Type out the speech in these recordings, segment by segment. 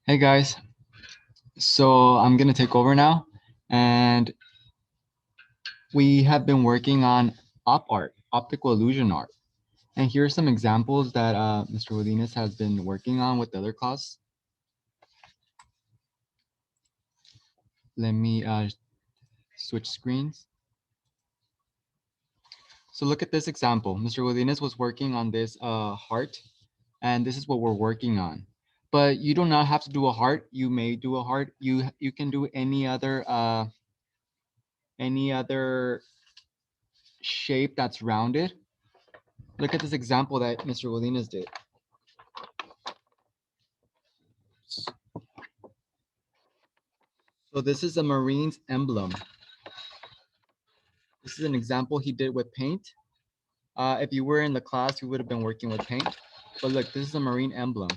Hey guys, so I'm gonna take over now, and we have been working on op art, optical illusion art, and here are some examples that Mr. Wilinas has been working on with the other class. Let me switch screens. So look at this example. Mr. Wilinas was working on this heart, and this is what we're working on. But you do not have to do a heart. You may do a heart. You can do any other shape that's rounded. Look at this example that Mr. Wilinas did. So this is a Marine's emblem. This is an example he did with paint. If you were in the class, you would have been working with paint. But look, this is a Marine emblem.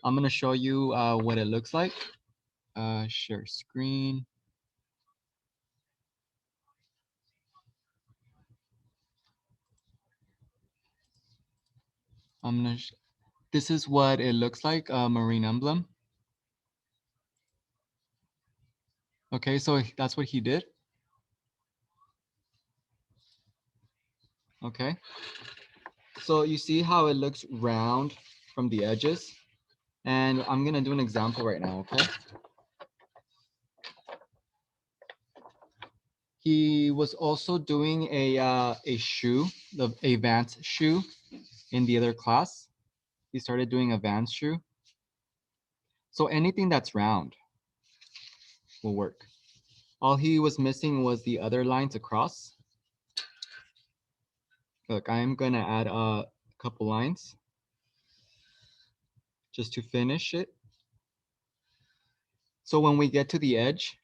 I'm gonna show you what it looks like. Share screen. This is what it looks like, a Marine emblem. Okay, so that's what he did. Okay. So you see how it looks round from the edges? And I'm gonna do an example right now, okay? He was also doing a shoe, a Vans shoe in the other class. He started doing a Vans shoe. So anything that's round will work. All he was missing was the other lines across. Look, I'm gonna add a couple lines just to finish it. So when we get to the edge,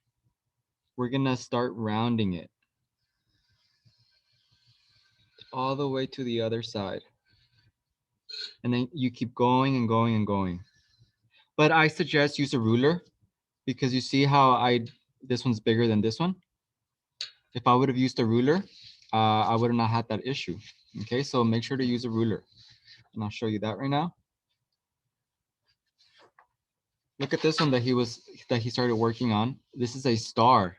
we're gonna start rounding it all the way to the other side. And then you keep going and going and going. But I suggest use a ruler because you see how this one's bigger than this one. If I would have used a ruler, I would have not had that issue. Okay, so make sure to use a ruler. And I'll show you that right now. Look at this one that he started working on. This is a star.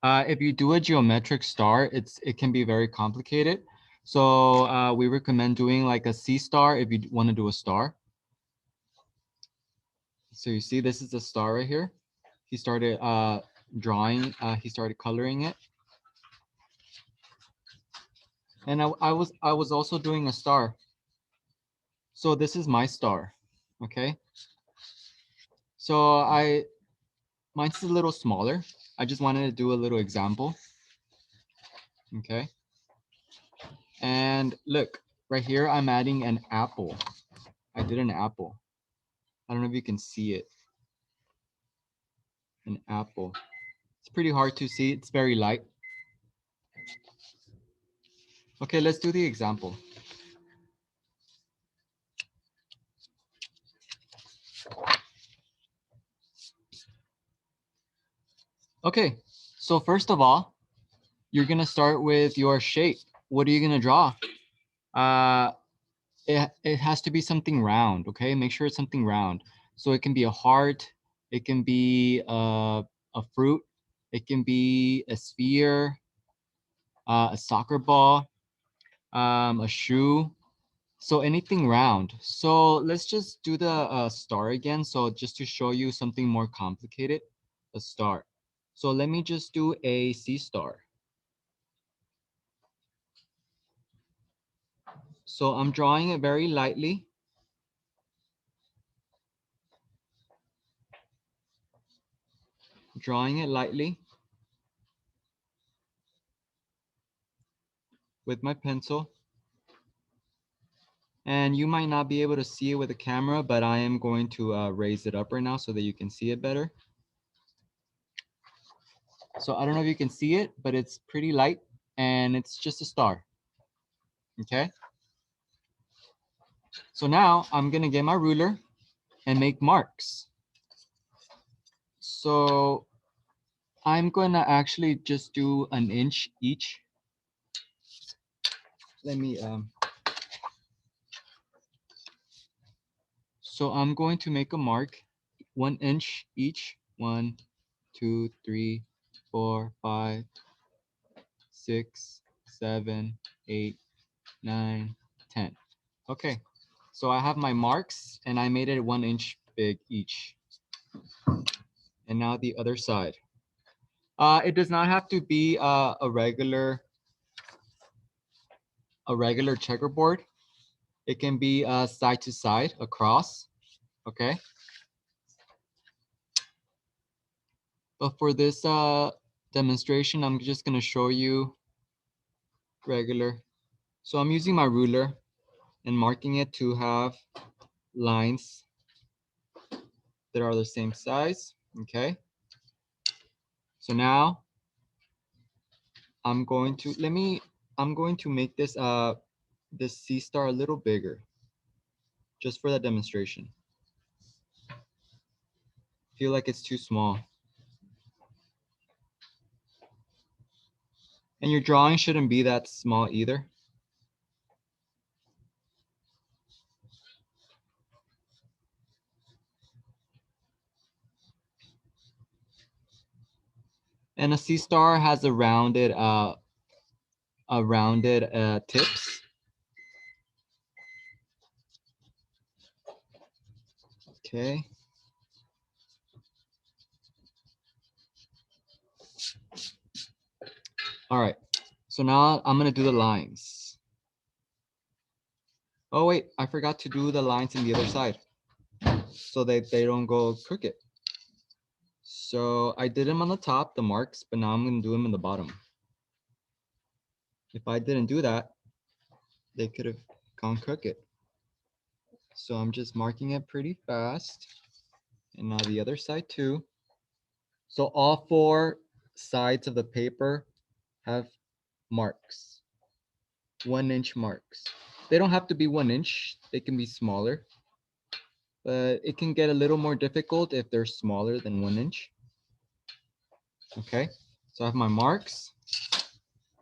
If you do a geometric star, it can be very complicated. So we recommend doing like a C star if you want to do a star. So you see, this is a star right here. He started drawing. He started coloring it. And I was also doing a star. So this is my star. Okay. So mine's a little smaller. I just wanted to do a little example. Okay. And look, right here, I'm adding an apple. I did an apple. I don't know if you can see it. An apple. It's pretty hard to see. It's very light. Okay, let's do the example. Okay, so first of all, you're gonna start with your shape. What are you gonna draw? It has to be something round, okay? Make sure it's something round. So it can be a heart, it can be a fruit, it can be a sphere, a soccer ball, a shoe. So anything round. So let's just do the star again. So just to show you something more complicated, a star. So let me just do a C star. So I'm drawing it very lightly. Drawing it lightly with my pencil. And you might not be able to see it with the camera, but I am going to raise it up right now so that you can see it better. So I don't know if you can see it, but it's pretty light and it's just a star. Okay. So now I'm gonna get my ruler and make marks. So I'm gonna actually just do an inch each. Let me So I'm going to make a mark 1 inch each. 1, 2, 3, 4, 5, 6, 7, 8, 9, 10. Okay, so I have my marks and I made it 1 inch big each. And now the other side. It does not have to be a regular checkerboard. It can be side to side, across. Okay. But for this demonstration, I'm just going to show you regular. So I'm using my ruler and marking it to have lines that are the same size. Okay. So now I'm going to make this this C star a little bigger just for that demonstration. Feel like it's too small. And your drawing shouldn't be that small either. And a C star has a rounded tips. Okay. All right. So now I'm gonna do the lines. Oh wait, I forgot to do the lines in the other side so that they don't go crooked. So I did them on the top, the marks, but now I'm gonna do them in the bottom. If I didn't do that, they could have gone crooked. So I'm just marking it pretty fast. And now the other side too. So all 4 sides of the paper have marks, 1 inch marks. They don't have to be 1 inch, they can be smaller, but it can get a little more difficult if they're smaller than 1 inch. Okay, so I have my marks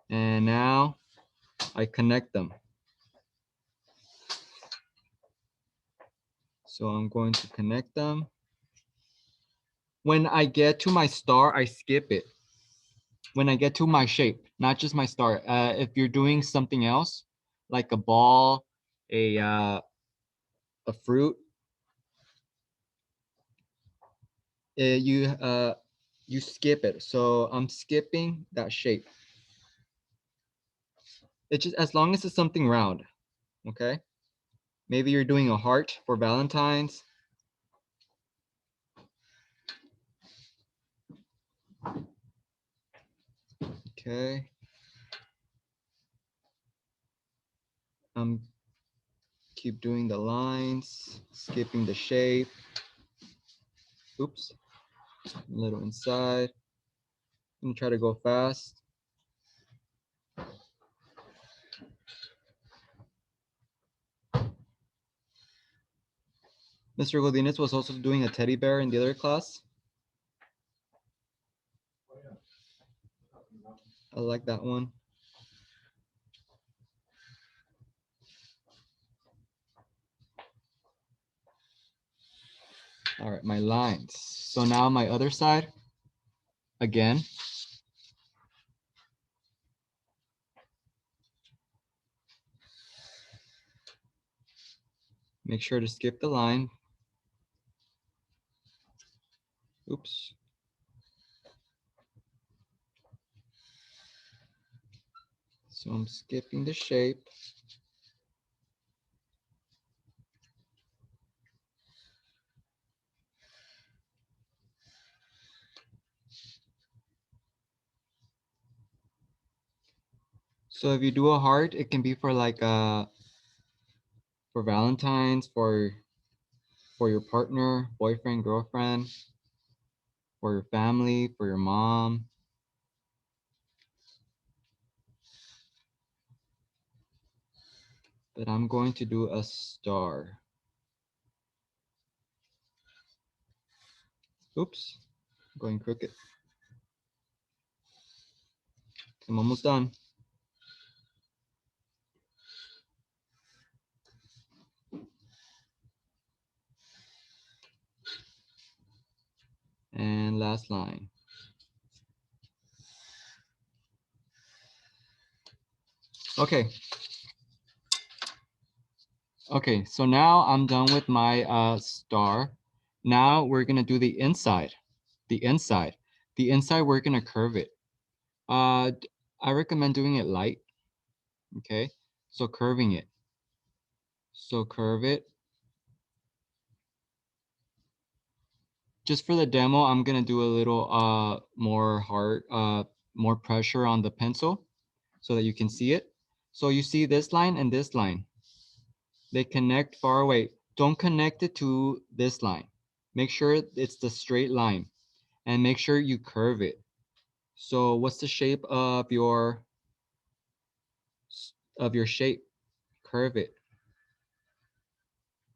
and now I connect them. So I'm going to connect them. When I get to my star, I skip it. When I get to my shape, not just my star. If you're doing something else, like a ball, a fruit, you skip it. So I'm skipping that shape. It's just as long as it's something round, okay? Maybe you're doing a heart for Valentine's. Okay. Keep doing the lines, skipping the shape. Oops, a little inside. I'm gonna try to go fast. Mr. Godinez was also doing a teddy bear in the other class. I like that one. All right, my lines. So now my other side, again. Make sure to skip the line. Oops. So I'm skipping the shape. So if you do a heart, it can be for like for Valentine's, for your partner, boyfriend, girlfriend, for your family, for your mom. But I'm going to do a star. Oops, going crooked. I'm almost done. last line. Okay. Okay, so now I'm done with my star. Now we're gonna do the inside. The inside. The inside, we're gonna curve it. I recommend doing it light. Okay, so curving it. So curve it. Just for the demo, I'm gonna do a little more pressure on the pencil so that you can see it. So you see this line and this line. They connect far away. Don't connect it to this line. Make sure it's the straight line and make sure you curve it. So what's the shape of your shape? Curve it.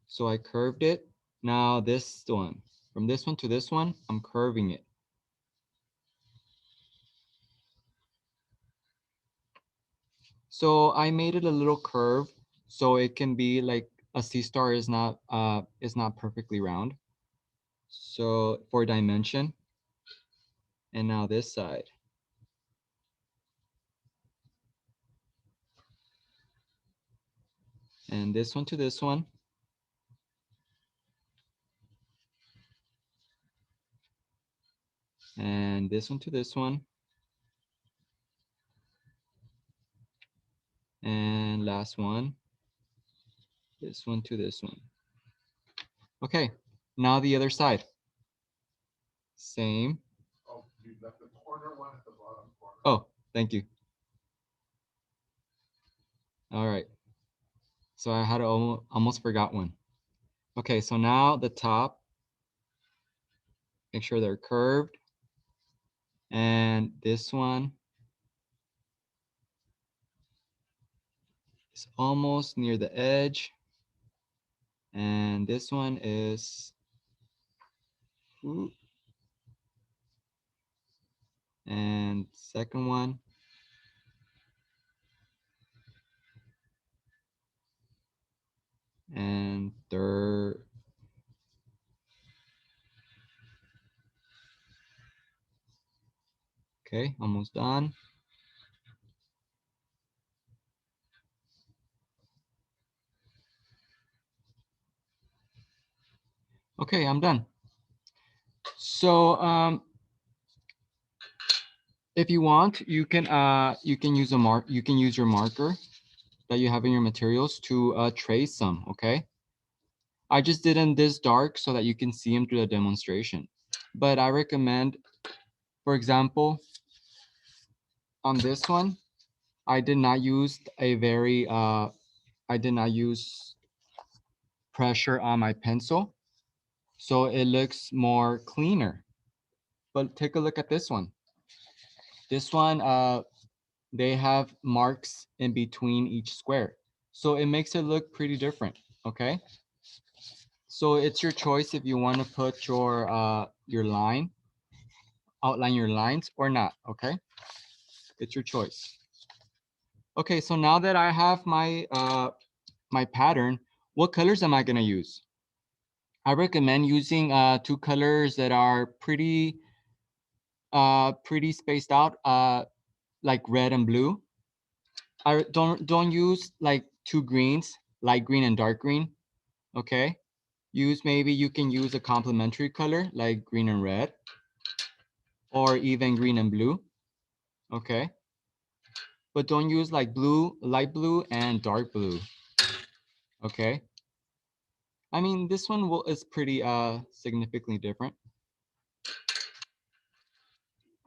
So I curved it. Now this one, from this one to this one, I'm curving it. So I made it a little curve so it can be like a C star is not perfectly round. So for dimension. And now this side. And this one to this one. And this one to this one. And last one. This one to this one. Okay, now the other side. Same. Oh, you left the corner one at the bottom corner. Oh, thank you. All right. So I had almost forgot one. Okay, so now the top. Make sure they're curved. And this one is almost near the edge. And this one is, and second one. And third. Okay, almost done. Okay, I'm done. So if you want, you can use your marker that you have in your materials to trace some. Okay. I just did in this dark so that you can see them through the demonstration. But I recommend, for example, on this one, I did not use pressure on my pencil, so it looks more cleaner. But take a look at this one. This one, they have marks in between each square, so it makes it look pretty different. Okay. So it's your choice if you want to put your outline your lines or not. Okay. It's your choice. Okay, so now that I have my pattern, what colors am I gonna use? I recommend using two colors that are pretty spaced out, like red and blue. I don't use like two greens, light green and dark green. Okay, maybe you can use a complementary color like green and red, or even green and blue. Okay, but don't use like blue, light blue and dark blue. Okay. I mean, this one is pretty significantly different.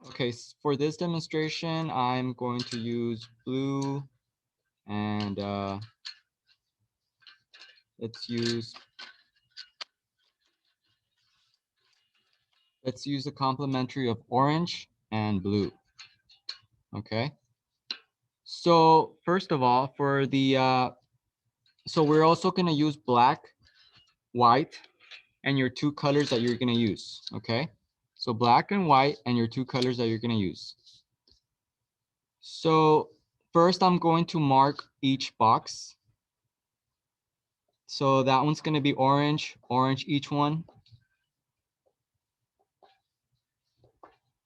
Okay, for this demonstration, I'm going to use blue, and let's use a complementary of orange and blue. Okay. So first of all, for the so we're also gonna use black, white, and your two colors that you're gonna use. Okay. So black and white and your two colors that you're gonna use. So first, I'm going to mark each box. So that one's going to be orange, orange each one.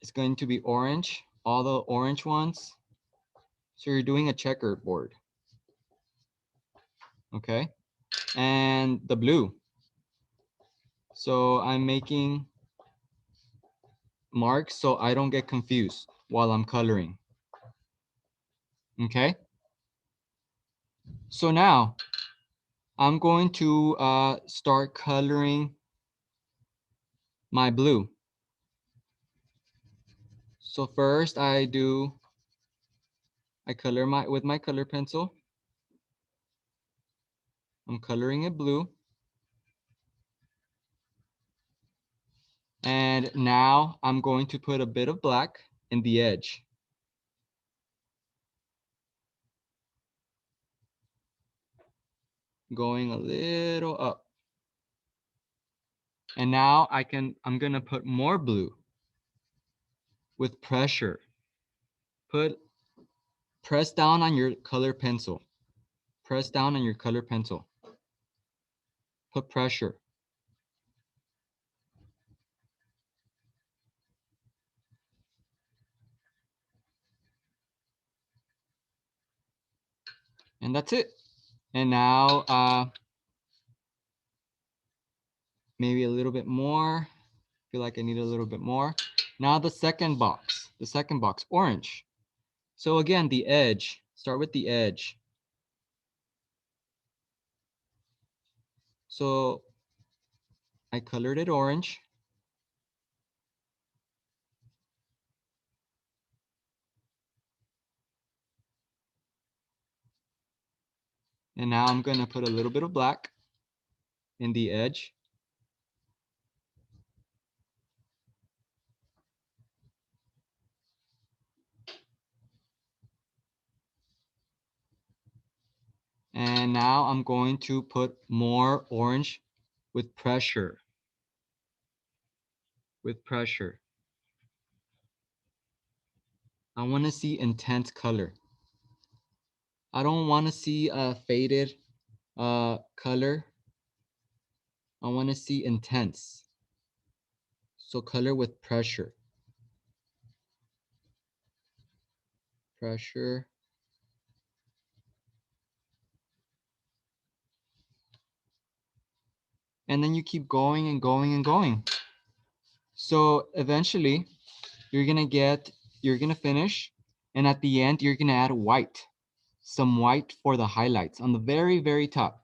is going to be orange, all the orange ones. So you're doing a checkerboard. Okay. And the blue. So I'm making marks so I don't get confused while I'm coloring. Okay. So now I'm going to start coloring my blue. So first I color with my color pencil. I'm coloring it blue. And now I'm going to put a bit of black in the edge. Going a little up. And now I'm gonna put more blue with pressure. Press down on your color pencil. Press down on your color pencil. Put pressure. And that's it. And now maybe a little bit more. Feel like I need a little bit more. Now the second box, orange. So again, the edge, start with the edge. So I colored it orange. And now I'm gonna put a little bit of black in the edge. And now I'm going to put more orange with pressure. With pressure. I want to see intense color. I don't want to see a faded color. I want to see intense. So color with pressure. Pressure. And then you keep going and going and going. So eventually you're gonna finish, and at the end you're gonna add white, some white for the highlights on the very, very top.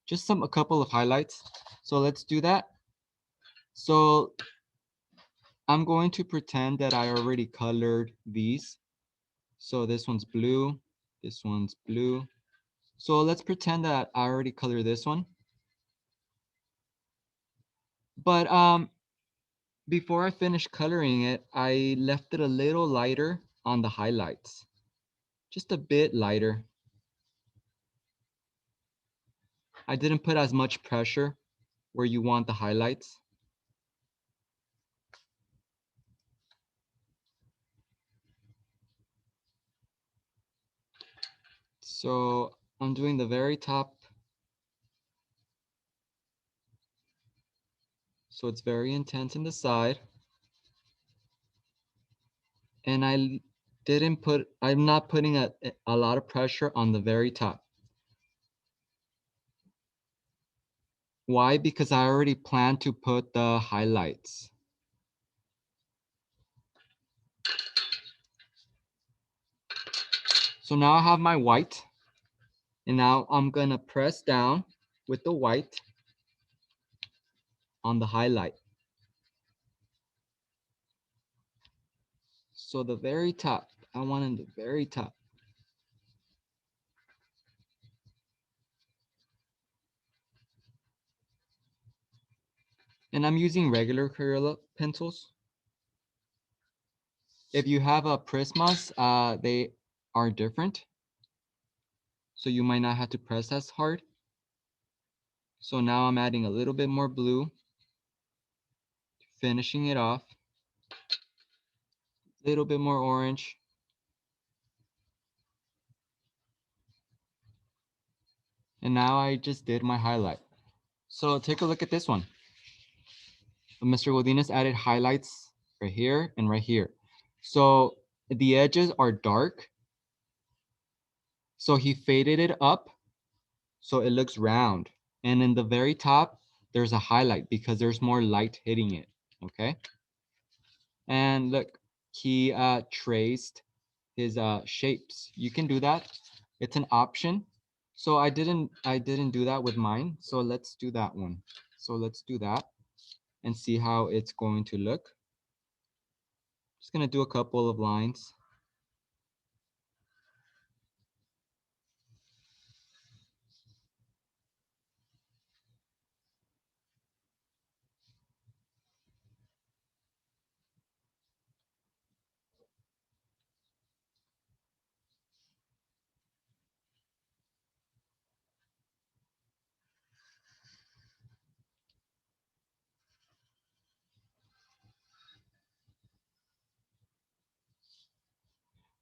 Just a couple of highlights. So let's do that. So I'm going to pretend that I already colored these. So this one's blue, this one's blue. So let's pretend that I already colored this one. But before I finished coloring it, I left it a little lighter on the highlights. Just a bit lighter. I didn't put as much pressure where you want the highlights. So I'm doing the very top. So it's very intense in the side. And I'm not putting a lot of pressure on the very top. Why? Because I already planned to put the highlights. So now I have my white, and now I'm gonna press down with the white on the highlight. So the very top, I want in the very top. And I'm using regular Crayola pencils. If you have a Prismas, they are different. So you might not have to press as hard. So now I'm adding a little bit more blue, finishing it off. A little bit more orange. And now I just did my highlight. So take a look at this one. Mr. Godinez added highlights right here and right here. So the edges are dark. So he faded it up so it looks round. And in the very top, there's a highlight because there's more light hitting it, okay? And look, he traced his shapes. You can do that. It's an option. So I didn't do that with mine. So let's do that one. So let's do that and see how it's going to look. Just gonna do a couple of lines.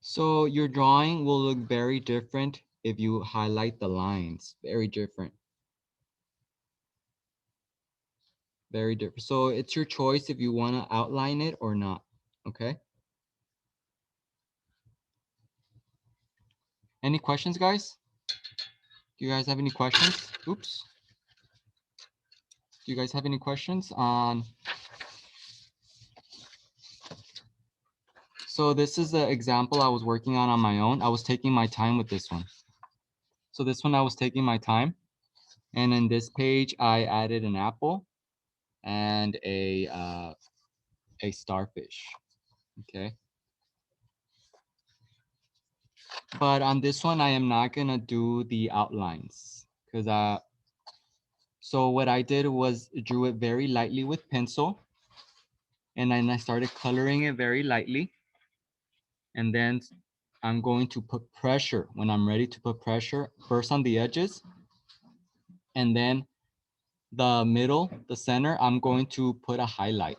So your drawing will look very different if you highlight the lines. Very different. Very different. So it's your choice if you want to outline it or not. Okay. Any questions, guys? Do you guys have any questions? Oops. Do you guys have any questions on? So this is the example I was working on my own. I was taking my time with this one. So this one I was taking my time. And in this page, I added an apple and a starfish. Okay. But on this one, I am not gonna do the outlines because so what I did was drew it very lightly with pencil, and then I started coloring it very lightly. And then I'm going to put pressure when I'm ready to put pressure first on the edges, and then the middle, the center, I'm going to put a highlight.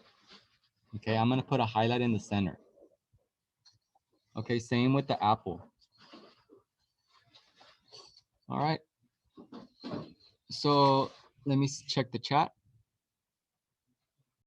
Okay, I'm gonna put a highlight in the center. Okay, same with the apple. All right. So let me check the chat.